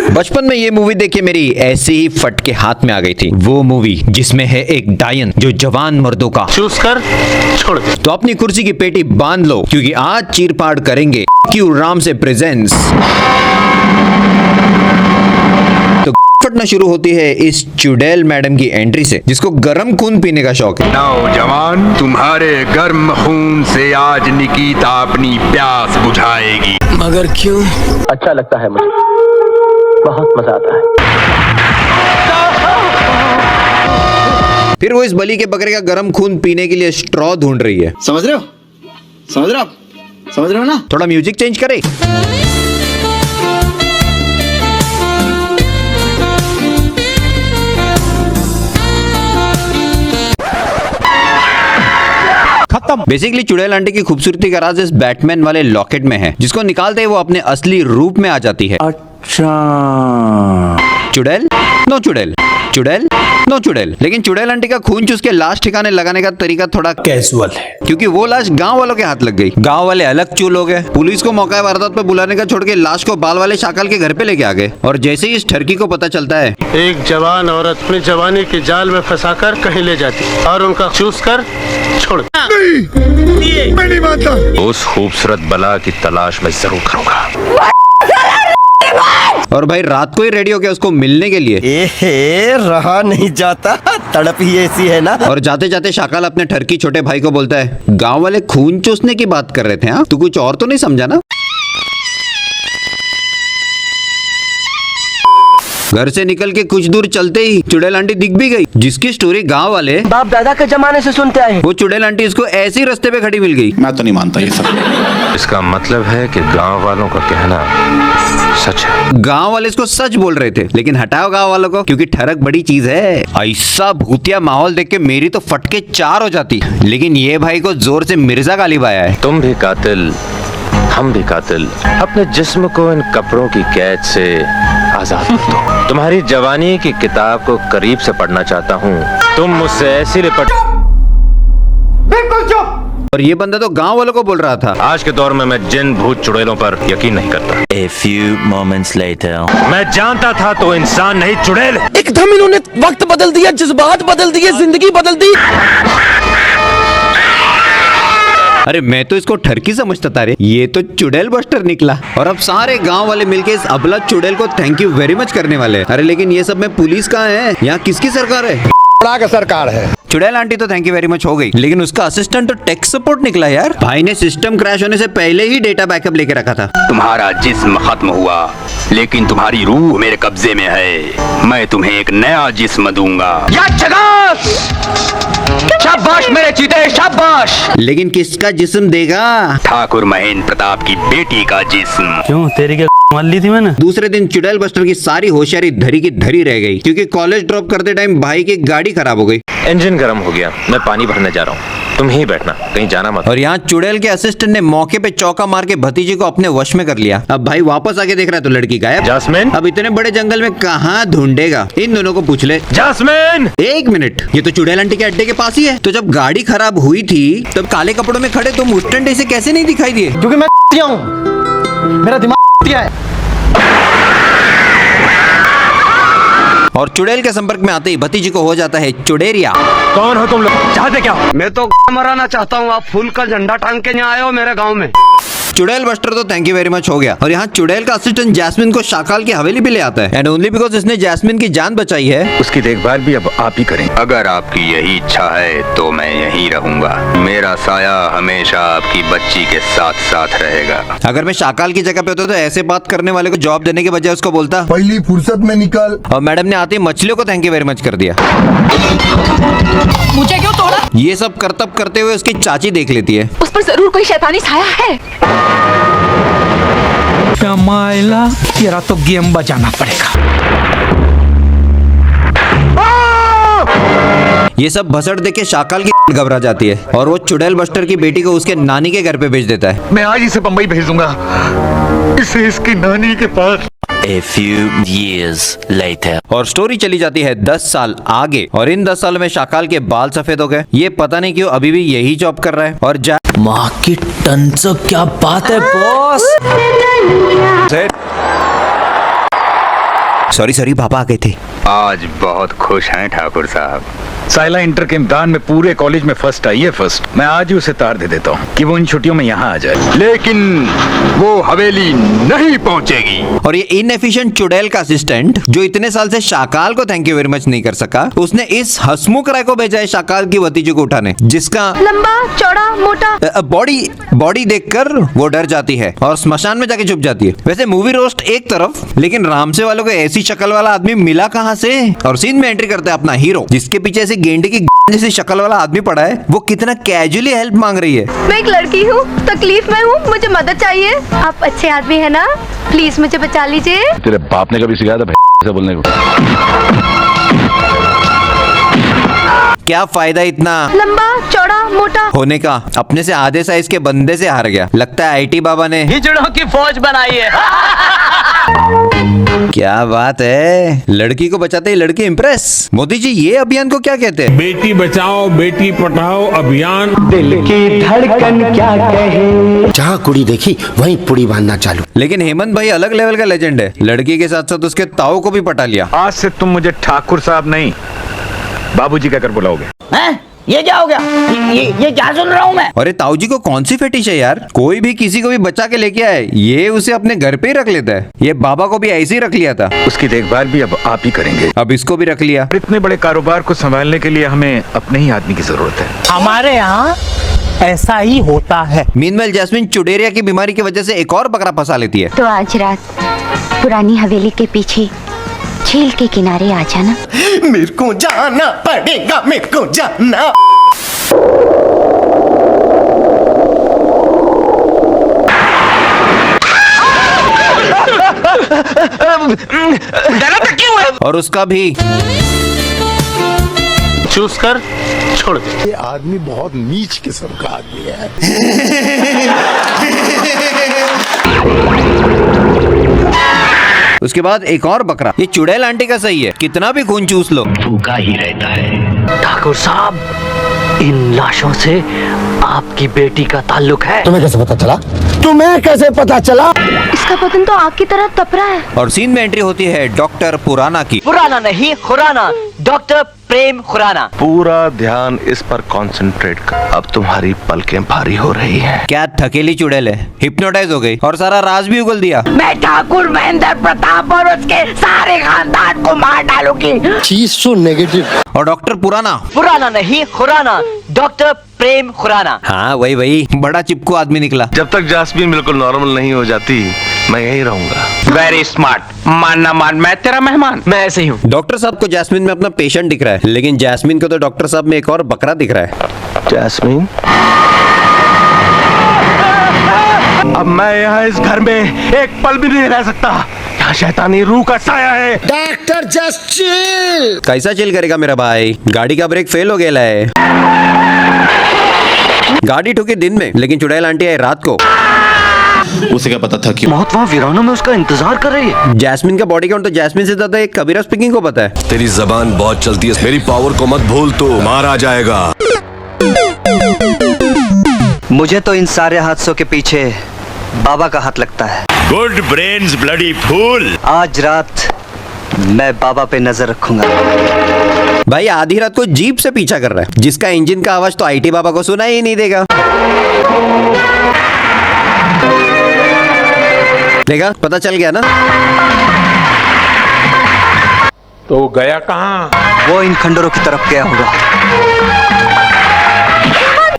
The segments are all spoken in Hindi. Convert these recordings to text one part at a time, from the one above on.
बचपन में ये मूवी देख के मेरी ऐसे ही फट के हाथ में आ गई थी। वो मूवी जिसमें है एक डायन जो जवान मर्दों का चूज कर छोड़ दे। तो अपनी कुर्सी की पेटी बांध लो, क्योंकि आज चीरफाड़ करेंगे क्यू राम से प्रेजेंस। तो फटना शुरू होती है इस चुड़ैल मैडम की एंट्री से, जिसको गर्म खून पीने का शौक है। नौजवान, तुम्हारे गर्म खून से आज निकिता अपनी प्यास बुझाएगी। मगर क्यों? अच्छा लगता है मुझे, बहुत मजा आता है। फिर वो इस बलि के बकरे का गर्म खून पीने के लिए स्ट्रॉ ढूंढ रही है। समझ रहे हो? समझ रहे हो आप? समझ रहे हो ना? थोड़ा म्यूजिक चेंज करे। खत्म। बेसिकली चुड़ैल आंटी की खूबसूरती का राज इस बैटमैन वाले लॉकेट में है, जिसको निकालते ही वो अपने असली रूप में आ जाती है। अच्छा, चुड़ैल नो चुड़ैल, चुड़ैल नो चुड़ैल। लेकिन चुड़ैल आंटी का खून चूस के लाश ठिकाने लगाने का तरीका थोड़ा कैजुअल है, क्योंकि वो लाश गांव वालों के हाथ लग गई। गांव वाले अलग चूल हो गए। पुलिस को मौका वारदात पर बुलाने का छोड़ के लाश को बाल वाले शाकल के घर पे लेके आ गए। और जैसे ही इस ठरकी को पता चलता है, एक जवान औरत अपनी जवानी के जाल में फंसाकर कहीं ले जाती और उनका चूज कर छोड़ दे। मैं नहीं मानता। उस खूबसूरत बला की तलाश में जरूर करूंगा। और भाई रात को ही रेडी हो गया उसको मिलने के लिए। एहे, रहा नहीं जाता, तड़प ही ऐसी है ना। और जाते जाते शाकाल अपने ठरकी छोटे भाई को बोलता है, गांव वाले खून चूसने की बात कर रहे थे, हाँ? तू कुछ और तो नहीं समझा ना? घर से निकल के कुछ दूर चलते ही चुड़ैल आंटी दिख भी गई, जिसकी स्टोरी गांव वाले बाप दादा के जमाने से सुनते आए। वो चुड़ैल आंटी इसको ऐसे ही रास्ते पे खड़ी मिल गई। मैं तो नहीं मानता ये सब। इसका मतलब है कि गांव वालों का कहना सच है। गांव वाले इसको सच बोल रहे थे, लेकिन हटाओ गांव वालों को, क्योंकि ठरक बड़ी चीज है। ऐसा भूतिया माहौल देख के मेरी तो फटके 4 हो जाती, लेकिन ये भाई को जोर से मिर्जा गालिब आया है। तुम भी कातिल, हम भी कातिल। अपने जिस्म को इन कपड़ों की कैद से आजाद कर दो। तुम्हारी जवानी की किताब को करीब से पढ़ना चाहता हूँ। तुम मुझसे ऐसी लिपट। बिल्कुल चुप। और ये बंदा तो गांव वालों को बोल रहा था। आज के दौर में मैं जिन भूत चुड़ैलों पर यकीन नहीं करता। A few moments later. मैं जानता था तो इंसान नहीं चुड़ैल है। एकदम इन्होंने वक्त बदल दिया, जज्बात बदल दिए, जिंदगी बदल दी। अरे मैं तो इसको ठरकी समझता था रे, ये तो चुड़ैल बस्टर निकला। और अब सारे गांव वाले मिलके इस अबला चुड़ैल को थैंक यू वेरी मच करने वाले हैं। अरे लेकिन ये सब में पुलिस कहाँ है? यहाँ किसकी सरकार है? का सरकार है। चुड़ैल आंटी तो थैंक यू वेरी मच हो गई, लेकिन उसका असिस्टेंट तो टेक सपोर्ट निकला यार। भाई ने सिस्टम क्रैश होने से पहले ही डेटा बैकअप लेके रखा था। तुम्हारा जिस्म खत्म हुआ, लेकिन तुम्हारी रूह मेरे कब्जे में है। मैं तुम्हें एक नया जिस्म दूंगा। शाबाश मेरे चीते, शाबाश। लेकिन किसका जिस्म देगा? ठाकुर महेंद्र प्रताप की बेटी का जिस्म। क्यों, तेरी क्या मान ली थी मैंने? दूसरे दिन चुड़ैल बस्टर की सारी होशियारी धरी की धरी रह गई, क्योंकि कॉलेज ड्रॉप करते टाइम भाई की गाड़ी खराब हो गई। इंजन गर्म हो गया, मैं पानी भरने जा रहा हूँ। तुम ही बैठना, कहीं जाना मत। और यहाँ चुड़ैल के असिस्टेंट ने मौके पे चौका मार के भतीजे को अपने वश में कर लिया। अब भाई वापस आके देख रहा है तो लड़की गायब। जास्मिन, अब इतने बड़े जंगल में कहाँ ढूंढेगा? इन दोनों को पूछ ले। जास्मिन। 1 मिनट, ये तो चुड़ैल आंटी के अड्डे के पास ही है। तो जब गाड़ी खराब हुई थी तब काले कपड़ों में खड़े तुम उस डंडे से कैसे नहीं दिखाई दिए? क्योंकि मैं हूँ, मेरा दिमाग है। और चुड़ैल के संपर्क में आते ही भतीजी को हो जाता है चुड़ैरिया। कौन हो तुम लोग? चाहते क्या हो? मैं तो मराना चाहता हूँ। आप फूल का झंडा टांग के यहाँ आए हो मेरे गाँव में। चुड़ैल बस्टर तो थैंक यू वेरी मच हो गया। और यहाँ चुड़ैल का असिस्टेंट जैस्मिन को शाकाल की हवेली भी ले आता है, एंड ओनली बिकॉज इसने जैस्मिन की जान बचाई है। उसकी देखभाल भी अब आप ही करें। अगर आपकी यही इच्छा है तो मैं यहीं रहूंगा। मेरा साया हमेशा आपकी बच्ची के साथ साथ रहेगा। अगर मैं शाकाल की जगह पे होता तो ऐसे बात करने वाले को जॉब देने के बजाय उसको बोलता पहली फुर्सत में निकल। और मैडम ने आते ही मछलियों को थैंक यू वेरी मच कर दिया। मुझे क्यों तोड़ा? ये सब करतब करते हुए उसकी चाची देख लेती है। उस पर जरूर कोई शैतानी छाया है। माइला, तेरा तो गेम बजाना पड़ेगा। ये सब भसड़ देख के शाकाल की घबरा जाती है और वो चुड़ैल बस्टर की बेटी को उसके नानी के घर पे भेज देता है। मैं आज इसे बम्बई भेज दूंगा, इसे इसकी नानी के पास। A few years later. और स्टोरी चली जाती है 10 साल आगे, और इन 10 सालों में शाकाल के बाल सफेद हो गए। ये पता नहीं क्यों अभी भी यही जॉब कर रहा है। और माँ की टंचो, क्या बात है बॉस। सॉरी पापा आ गए थे। आज बहुत खुश हैं ठाकुर साहब। साइला इंटर के इम्तिहान में पूरे कॉलेज में फर्स्ट आई है। फर्स्ट मैं आज ही उसे तार दे देता हूँ कि वो इन छुट्टियों में यहाँ आ जाए, लेकिन वो हवेली नहीं पहुँचेगी। और ये इनएफिशिएंट चुड़ैल का असिस्टेंट जो इतने साल से शाकाल को थैंक यू वेरी मच नहीं कर सका, उसने इस हसमुख राय को भेजा है शाकाल की भतीजे को उठाने, जिसका लंबा चौड़ा मोटा बॉडी देखकर वो डर जाती है और स्मशान में जाके छुप जाती है। वैसे मूवी रोस्ट एक तरफ, लेकिन रामसे वालों को ऐसी शक्ल वाला आदमी मिला कहाँ से? और सीन में एंट्री करता है अपना हीरो, जिसके पीछे ऐसे गेंडे की जैसी शक्ल वाला आदमी पड़ा है। वो कितना कैजुअली हेल्प मांग रही है। मैं एक लड़की हूँ, तकलीफ में हूँ, मुझे मदद चाहिए। आप अच्छे आदमी है ना, प्लीज मुझे बचा लीजिए। तेरे बाप ने कभी सिखाया था ऐसा बोलने को? क्या फायदा इतना लंबा चौड़ा मोटा होने का? अपने से आधे साइज के बंदे से हार गया। लगता है आईटी बाबा ने हिजड़ों की फौज बनाई है। क्या बात है, लड़की को बचाते ही लड़की इंप्रेस। मोदी जी ये अभियान को क्या कहते हैं? बेटी बचाओ बेटी पढ़ाओ अभियान। दिल की धड़कन क्या कहे, जहाँ कुड़ी देखी वहीं पुड़ी बांधना चालू। लेकिन हेमंत भाई अलग लेवल का लेजेंड है। लड़की के साथ साथ उसके ताऊ को भी पटा लिया। आज से तुम मुझे ठाकुर साहब नहीं बाबूजी कहकर बुलाओगे। ये क्या हो गया? ये क्या सुन रहा हूँ मैं? अरे ताऊ जी को कौन सी फेटिश है यार? कोई भी किसी को भी बचा के लेके आए, ये उसे अपने घर पे ही रख लेता है। ये बाबा को भी ऐसे ही रख लिया था। उसकी देखभाल भी अब आप ही करेंगे। अब इसको भी रख लिया। इतने बड़े कारोबार को संभालने के लिए हमें अपने ही आदमी की जरूरत है। हमारे यहाँ ऐसा ही होता है। मीनवेल जैस्मिन चुडेरिया की बीमारी की वजह से एक और बकरा फंसा लेती है। तो आज रात पुरानी हवेली के पीछे झील के किनारे आ जाना। मेरे को जाना पड़ेगा, मेरे को जाना। और उसका भी चूस कर छोड़ दे। ये आदमी बहुत नीच किस्म का आदमी है। उसके बाद एक और बकरा। ये चुड़ैल आंटी का सही है, कितना भी खून चूस लो भूखा ही रहता है। ठाकुर साहब, इन लाशों से आपकी बेटी का ताल्लुक है। तुम्हें कैसे पता चला? तुम्हें कैसे पता चला? इसका बदन तो आग की तरह तप रहा है। और सीन में एंट्री होती है डॉक्टर पुराना की। पुराना नहीं खुराना, डॉक्टर प्रेम खुराना। पूरा ध्यान इस पर कंसंट्रेट कर। अब तुम्हारी पलकें भारी हो रही हैं। क्या थकेली चुड़ैल है, हिप्नोटाइज हो गई और सारा राज भी उगल दिया। मैं ठाकुर महेंद्र प्रताप और उसके सारे खानदान को मार डालूंगी। चीज सो नेगेटिव। और डॉक्टर पुराना नहीं खुराना, डॉक्टर प्रेम खुराना। हाँ वही बड़ा चिपकू आदमी निकला। जब तक जास्मीन बिल्कुल नॉर्मल नहीं हो जाती, मैं यही रहूंगा। वेरी स्मार्ट, मान ना मान मैं तेरा मेहमान। मैं ऐसे ही हूँ। डॉक्टर साहब को जैस्मिन में अपना पेशेंट दिख रहा है, लेकिन जैस्मिन को तो डॉक्टर साहब में एक और बकरा दिख रहा है। जास्मीन, अब मैं यहाँ इस घर में एक पल भी नहीं रह सकता। यहाँ शैतानी रूह का साया है। Doctor just chill. कैसा चिल करेगा मेरा भाई? गाड़ी का ब्रेक फेल हो गया है। गाड़ी ठुकी दिन में, लेकिन चुड़ैल आंटी आई रात को। उसे क्या पता था कि मौत वहाँ वीरानों में उसका इंतजार कर रही है। जैस्मिन का बॉडी काउंट तो जैस्मिन से ज्यादा एक कबीरा स्पीकिंग को पता है। तेरी जबान बहुत चलती है, मेरी पावर को मत भूल, तो मारा जाएगा। मुझे तो इन सारे हादसों के पीछे बाबा का हाथ लगता है। Good brains bloody fool. आज रात मैं बाबा पे नजर रखूंगा। भाई आधी रात को जीप से पीछा कर रहा है, जिसका इंजन का आवाज तो आईटी बाबा को सुना ही नहीं देगा। देखा, पता चल गया ना। तो गया कहाँ? वो इन खंडरों की तरफ गया होगा।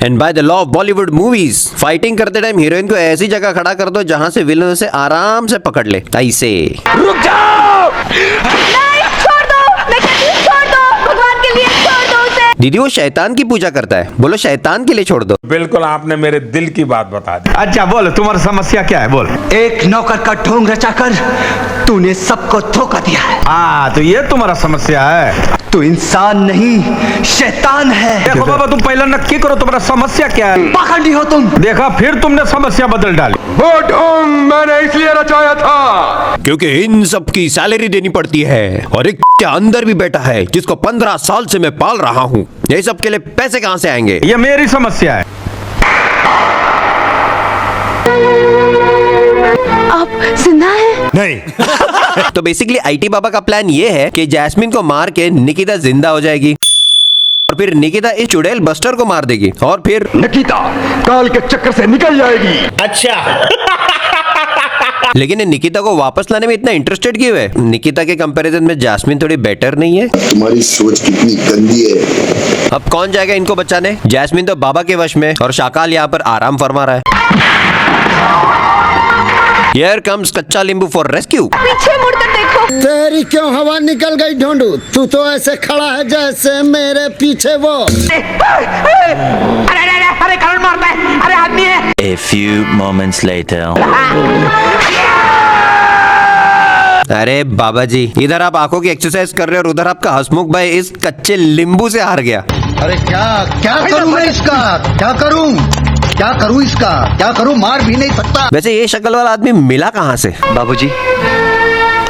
And by the law of Bollywood movies, fighting करते टाइम हीरोइन को ऐसी जगह खड़ा कर दो जहां से विलन से आराम से पकड़ ले। ऐसे रुक जाओ। नहीं, छोड़ दो। मैं कहती हूँ छोड़ दो, भगवान के लिए छोड़ दो उसे। दीदी वो शैतान की पूजा करता है, बोलो शैतान के लिए छोड़ दो। बिल्कुल आपने मेरे दिल की बात बता दी। अच्छा बोल, तुम्हारी समस्या क्या है? बोल। एक नौकर का ढोंग रचाकर तूने सबको धोखा दिया है। हाँ, तो ये तुम्हारा समस्या है। तू इंसान नहीं शैतान है। देखो बाबा, तुम पहले नक्की करो तुम्हारा समस्या क्या है। पाखंडी हो तुम। देखा, फिर तुमने समस्या बदल डाली। वो ढोंग मैंने इसलिए रचाया था क्योंकि इन सब की सैलरी देनी पड़ती है, और एक के अंदर भी बैठा है जिसको 15 साल से मैं पाल रहा हूँ। ये सब के लिए पैसे कहाँ से आएंगे? ये मेरी समस्या है। आप जिंदा हैं? नहीं। तो बेसिकली आईटी बाबा का प्लान ये है कि जैस्मिन को मार के निकिता जिंदा हो जाएगी और फिर निकिता इस चुड़ैल बस्टर को मार देगी और फिर निकिता काल के चक्कर से निकल जाएगी। अच्छा। लेकिन ये निकिता को वापस लाने में इतना इंटरेस्टेड क्यों है? निकिता के कंपैरिजन में जैस्मिन थोड़ी बेटर नहीं है? तुम्हारी सोच कितनी गंदी है। अब कौन जाएगा इनको बचाने? जैस्मिन तो बाबा के वश में और शाकाल यहाँ पर आराम फरमा रहा है। Here comes कच्चा नींबू फॉर रेस्क्यू। पीछे मुड़कर देखो। तेरी क्यों हवा निकल गई ढूंढू? तू तो ऐसे खड़ा है जैसे मेरे पीछे वो। अरे करण मारता है, अरे आदमी है। A few moments later. अरे बाबा जी, इधर आप आंखों की एक्सरसाइज कर रहे हो और उधर आपका हसमुख भाई इस कच्चे नींबू से हार गया। अरे क्या करूं मैं इसका? क्या करूं इसका? क्या करूं? मार भी नहीं सकता। वैसे ये शक्ल वाला आदमी मिला कहाँ से? बाबूजी,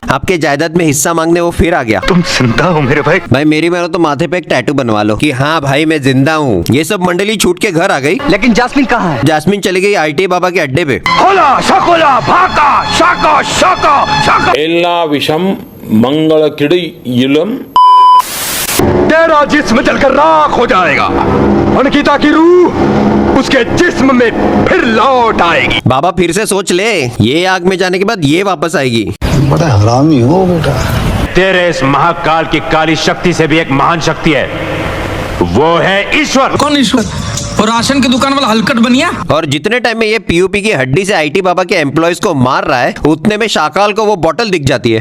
आपके जायदाद में हिस्सा मांगने वो फिर आ गया। तुम जिंदा हो मेरे भाई? भाई मेरी मानो तो माथे पे एक टैटू बनवा लो कि हाँ भाई मैं जिंदा हूँ। ये सब मंडली छूट के घर आ गई। लेकिन जास्मिन कहाँ है? जास्मिन चली गई आईटी बाबा के अड्डे पे। खोला शकोला भाका शाका शाका शाका। एल्ला विषम मंगल किड़ी इलम। तेरा जिस्म जलकर राख हो जाएगा। अनकिता की रूह उसके जिस्म में फिर लौट आएगी। बाबा फिर से सोच ले, ये आग में जाने के बाद ये वापस आएगी। बड़ा हरामी हो बेटा। तेरे इस महाकाल की काली शक्ति से भी एक महान शक्ति है, वो है ईश्वर। कौन ईश्वर? और राशन की दुकान वाला हलकट बनिया। और जितने टाइम में ये पीयूपी की हड्डी से आईटी बाबा के एम्प्लॉयज को मार रहा है, उतने में शाकाल को वो बोतल दिख जाती है।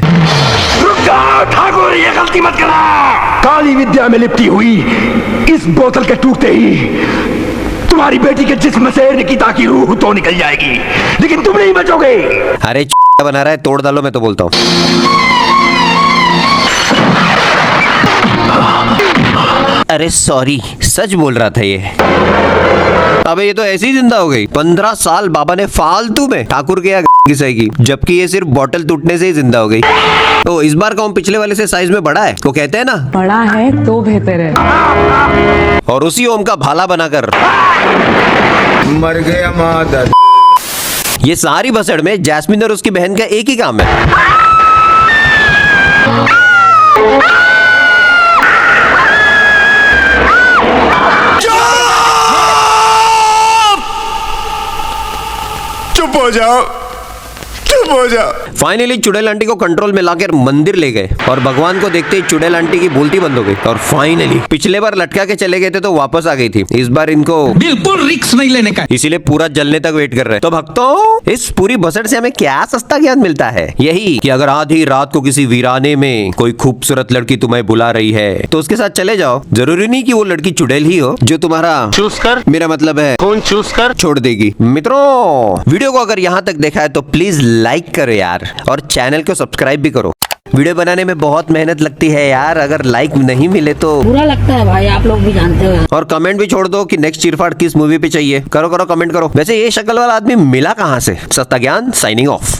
रुक जा ठाकुर, ये गलती मत करना। काली विद्या में लिपटी हुई इस बोतल के टूटते ही तुम्हारी बेटी के जिस्म से निकिता की रूह तो निकल जाएगी, लेकिन तुम नहीं बचोगे। अरे बना रहा है, तोड़ डालो, मैं तो बोलता हूँ। अरे सॉरी, सच बोल रहा था ये। अबे ये तो ऐसे ही जिंदा हो गई। 15 साल बाबा ने फालतू में ठाकुर के घिसाई, जबकि ये सिर्फ बोतल टूटने से ही जिंदा हो गई। तो इस बार का ओम पिछले वाले से साइज में बड़ा है, वो कहते हैं ना बड़ा है तो बेहतर है। और उसी ओम का भाला बनाकर मर गया मादर। ये सारी भसड़ में जैस्मिन और उसकी बहन का एक ही काम है। चुप हो जाओ, चुप हो जाओ। फाइनली चुड़ैल आंटी को कंट्रोल में लाकर मंदिर ले गए और भगवान को देखते ही चुड़ैल आंटी की बोलती बंद हो गई। और फाइनली पिछले बार लटका के चले गए थे तो वापस आ गई थी, इस बार इनको बिल्कुल रिस्क नहीं लेने का। इसीलिए पूरा जलने तक वेट कर रहे हैं। तो भक्तों, इस पूरी बसड़ से हमें क्या सस्ता ज्ञान मिलता है? यही कि अगर आधी रात को किसी वीराने में कोई खूबसूरत लड़की तुम्हें बुला रही है तो उसके साथ चले जाओ। जरूरी नहीं कि वो लड़की चुड़ैल ही हो जो तुम्हारा चूज कर, मेरा मतलब है कौन चूज कर छोड़ देगी। मित्रों, वीडियो को अगर यहाँ तक देखा है तो प्लीज लाइक करो यार, और चैनल को सब्सक्राइब भी करो। वीडियो बनाने में बहुत मेहनत लगती है यार, अगर लाइक नहीं मिले तो बुरा लगता है भाई, आप लोग भी जानते हो। और कमेंट भी छोड़ दो कि नेक्स्ट चीरफाड़ किस मूवी पे चाहिए। करो कमेंट करो। वैसे ये शक्ल वाला आदमी मिला कहाँ से? सस्ता ज्ञान साइनिंग ऑफ।